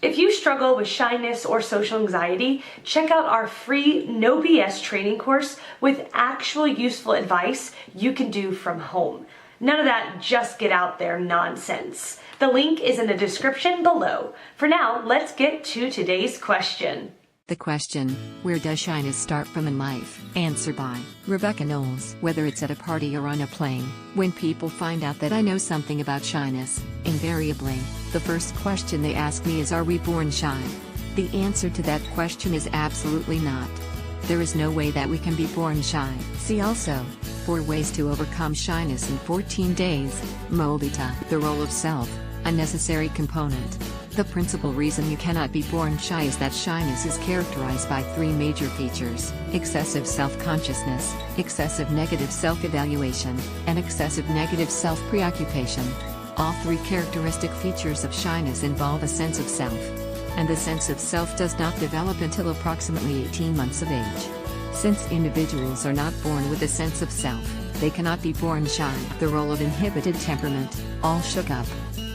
If you struggle with shyness or social anxiety, check out our free No BS training course with actual useful advice you can do from home. None of that just get out there nonsense. The link is in the description below. For now, let's get to today's question. The question, where does shyness start from in life? Answer by Rebecca Knowles. Whether it's at a party or on a plane, when people find out that I know something about shyness, invariably, the first question they ask me is, are we born shy? The answer to that question is absolutely not. There is no way that we can be born shy. See also, 4 ways to overcome shyness in 14 days. Moldita. The role of self, a necessary component. The principal reason you cannot be born shy is that shyness is characterized by 3 major features: excessive self-consciousness, excessive negative self-evaluation, and excessive negative self-preoccupation. All 3 characteristic features of shyness involve a sense of self. And the sense of self does not develop until approximately 18 months of age. Since individuals are not born with a sense of self, they cannot be born shy. The role of inhibited temperament, all shook up.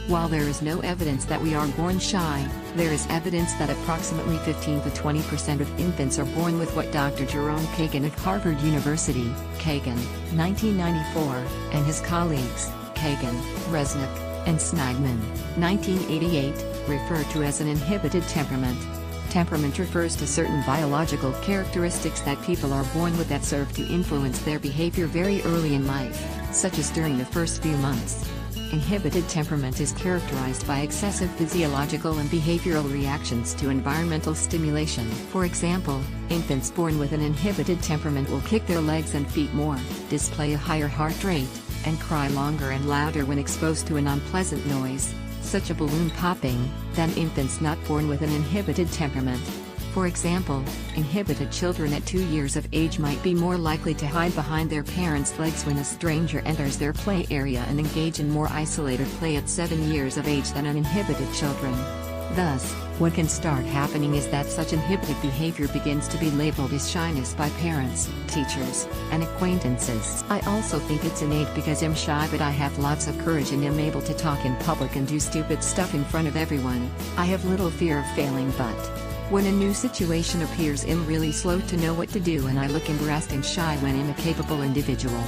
While there is no evidence that we are born shy, there is evidence that approximately 15 to 20% of infants are born with what Dr. Jerome Kagan of Harvard University, Kagan, 1994, and his colleagues, Kagan, Resnick, and Snaigman, 1988, refer to as an inhibited temperament. Temperament refers to certain biological characteristics that people are born with that serve to influence their behavior very early in life, such as during the first few months. Inhibited temperament is characterized by excessive physiological and behavioral reactions to environmental stimulation. For example, infants born with an inhibited temperament will kick their legs and feet more, display a higher heart rate, and cry longer and louder when exposed to an unpleasant noise, such a balloon popping, than infants not born with an inhibited temperament. For example, inhibited children at 2 years of age might be more likely to hide behind their parents' legs when a stranger enters their play area and engage in more isolated play at 7 years of age than uninhibited children. Thus, what can start happening is that such inhibited behavior begins to be labeled as shyness by parents, teachers, and acquaintances. I also think it's innate because I'm shy, but I have lots of courage and am able to talk in public and do stupid stuff in front of everyone. I have little fear of failing, but when a new situation appears, I'm really slow to know what to do and I look embarrassed and shy when I'm a capable individual.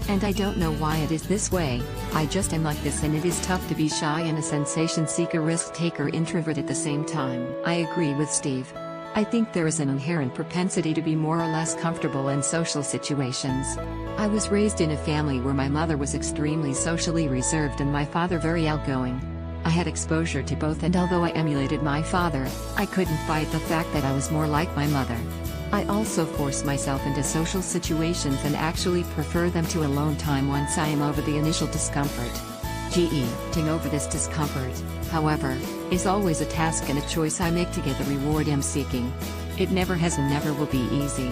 And I don't know why it is this way, I just am like this, and it is tough to be shy and a sensation seeker, risk taker, introvert at the same time. I agree with Steve. I think there is an inherent propensity to be more or less comfortable in social situations. I was raised in a family where my mother was extremely socially reserved and my father very outgoing. I had exposure to both, and although I emulated my father, I couldn't fight the fact that I was more like my mother. I also force myself into social situations and actually prefer them to alone time once I am over the initial discomfort. Getting over this discomfort, however, is always a task and a choice I make to get the reward I'm seeking. It never has and never will be easy.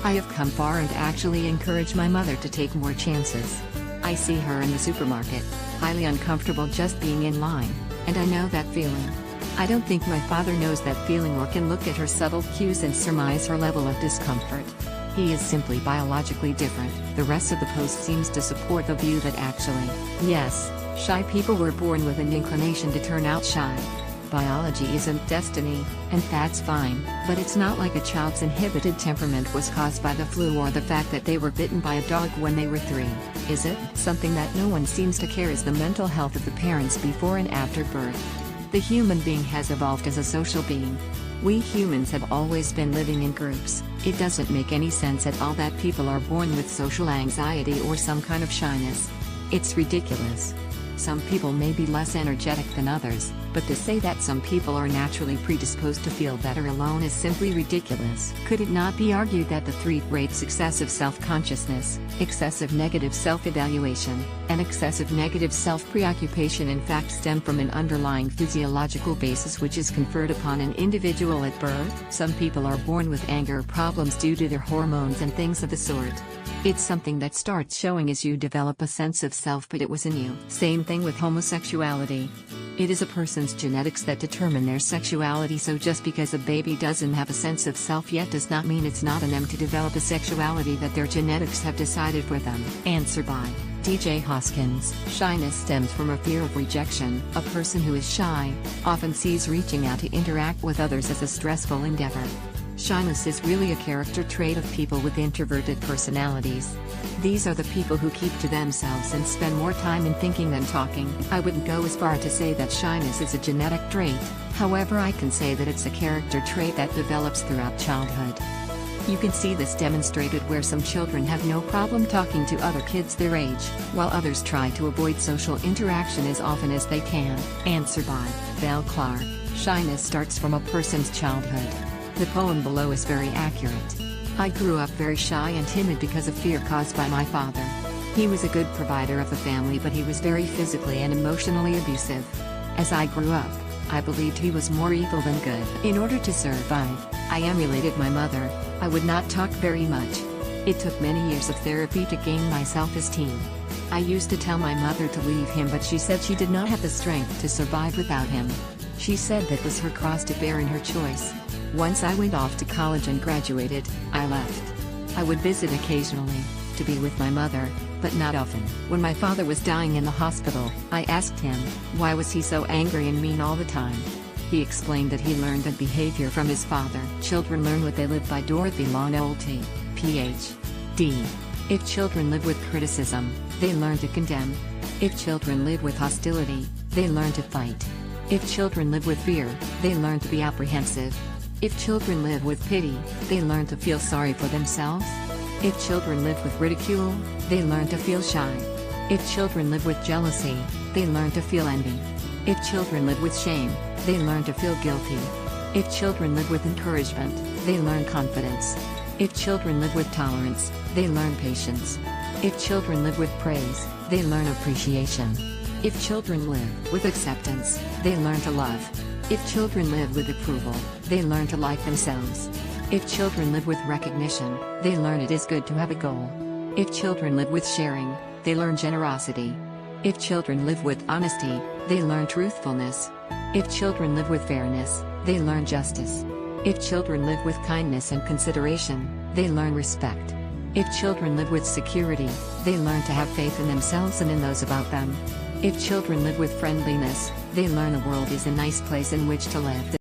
I have come far and actually encourage my mother to take more chances. I see her in the supermarket, highly uncomfortable just being in line, and I know that feeling. I don't think my father knows that feeling or can look at her subtle cues and surmise her level of discomfort. He is simply biologically different. The rest of the post seems to support the view that actually, yes, shy people were born with an inclination to turn out shy. Biology isn't destiny, and that's fine, but it's not like a child's inhibited temperament was caused by the flu or the fact that they were bitten by a dog when they were 3, is it? Something that no one seems to care is the mental health of the parents before and after birth. The human being has evolved as a social being. We humans have always been living in groups. It doesn't make any sense at all that people are born with social anxiety or some kind of shyness. It's ridiculous. Some people may be less energetic than others, but to say that some people are naturally predisposed to feel better alone is simply ridiculous. Could it not be argued that the 3 traits, excessive self-consciousness, excessive negative self-evaluation, and excessive negative self-preoccupation in fact stem from an underlying physiological basis which is conferred upon an individual at birth? Some people are born with anger problems due to their hormones and things of the sort. It's something that starts showing as you develop a sense of self, but it was in you. Same thing with homosexuality. It is a person's genetics that determine their sexuality, so just because a baby doesn't have a sense of self yet does not mean it's not in them to develop a sexuality that their genetics have decided for them. Answer by DJ Hoskins. Shyness stems from a fear of rejection. A person who is shy often sees reaching out to interact with others as a stressful endeavor. Shyness is really a character trait of people with introverted personalities. These are the people who keep to themselves and spend more time in thinking than talking. I wouldn't go as far to say that shyness is a genetic trait, however I can say that it's a character trait that develops throughout childhood. You can see this demonstrated where some children have no problem talking to other kids their age, while others try to avoid social interaction as often as they can. Answer by Val Clark. Shyness starts from a person's childhood. The poem below is very accurate. I grew up very shy and timid because of fear caused by my father. He was a good provider of the family, but he was very physically and emotionally abusive. As I grew up, I believed he was more evil than good. In order to survive, I emulated my mother. I would not talk very much. It took many years of therapy to gain my self-esteem. I used to tell my mother to leave him, but she said she did not have the strength to survive without him. She said that was her cross to bear in her choice. Once I went off to college and graduated, I left. I would visit occasionally, to be with my mother, but not often. When my father was dying in the hospital, I asked him, why was he so angry and mean all the time? He explained that he learned that behavior from his father. Children learn what they live by. Dorothy Law Nolte, Ph.D. If children live with criticism, they learn to condemn. If children live with hostility, they learn to fight. If children live with fear, they learn to be apprehensive. If children live with pity, they learn to feel sorry for themselves. If children live with ridicule, they learn to feel shy. If children live with jealousy, they learn to feel envy. If children live with shame, they learn to feel guilty. If children live with encouragement, they learn confidence. If children live with tolerance, they learn patience. If children live with praise, they learn appreciation. If children live with acceptance, they learn to love. If children live with approval, they learn to like themselves. If children live with recognition, they learn it is good to have a goal. If children live with sharing, they learn generosity. If children live with honesty, they learn truthfulness. If children live with fairness, they learn justice. If children live with kindness and consideration, they learn respect. If children live with security, they learn to have faith in themselves and in those about them. If children live with friendliness, they learn the world is a nice place in which to live.